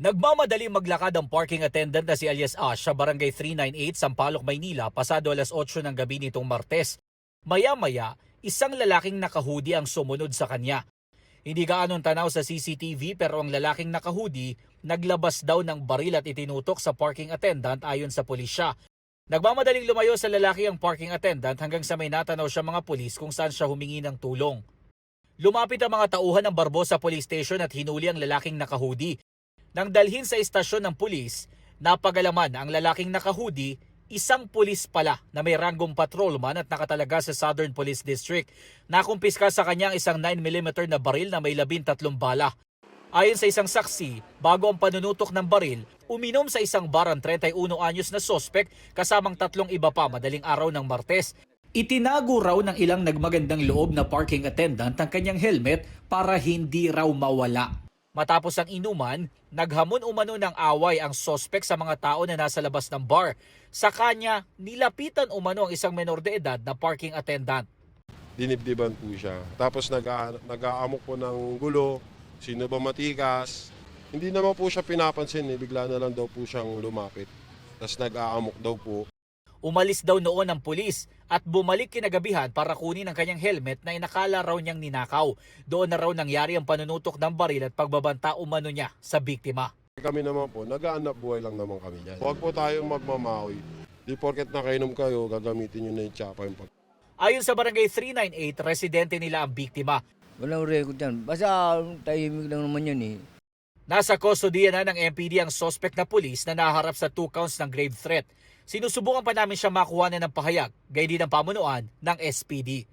Nagmamadaling maglakad ang parking attendant na si alias Ash sa Barangay 398, Sampaloc, Maynila pasado alas 8 ng gabi nitong Martes. Maya-maya, isang lalaking naka-hoodie ang sumunod sa kanya. Hindi gaanong tanaw sa CCTV pero ang lalaking naka-hoodie naglabas daw ng baril at itinutok sa parking attendant ayon sa pulisya. Nagmamadaling lumayo sa lalaki ang parking attendant hanggang sa may natanaw siya mga pulis kung saan siya humingi ng tulong. Lumapit ang mga tauhan ng Barbosa Police Station at hinuli ang lalaking naka-hoodie. Nang dalhin sa istasyon ng pulis, napagalaman ang lalaking naka-hoodie, isang pulis pala na may ranggong patrolman at nakatalaga sa Southern Police District. Nakumpiska sa kanya ang isang 9mm na baril na may 13 bala. Ayon sa isang saksi, bago ang panunutok ng baril, uminom sa isang bar ang 31 anyos na sospek kasamang 3 iba pa madaling araw ng Martes. Itinago raw ng ilang nagmagandang loob na parking attendant ang kanyang helmet para hindi raw mawala. Matapos ang inuman, naghamon umano ng away ang sospek sa mga tao na nasa labas ng bar. Sa kanya, nilapitan umano ang isang menor de edad na parking attendant. Dinibdiban po siya. Tapos nag-aamok po ng gulo, sino ba matikas. Hindi naman po siya pinapansin, bigla na lang daw po siyang lumapit. Tapos nag-aamok daw po. Umalis daw noon ang pulis at bumalik kinagabihan para kunin ang kanyang helmet na inakala raw niyang ninakaw. Doon na raw nangyari ang panunutok ng baril at pagbabanta umano niya sa biktima. Kami naman po, nag-aanap buhay lang naman kami dyan. Huwag po tayong magmamawi. Di porket nakainom kayo, gagamitin nyo na yung tsapa yung Ayon sa Barangay 398, residente nila ang biktima. Walang record yan. Basta tahimik lang naman yan eh. Nasa kustodiya na ng MPD ang suspect na pulis na naharap sa 2 counts ng grave threat. Sinusubukan pa namin siya makuha na ng pahayag, gayon din ang pamunuan ng SPD.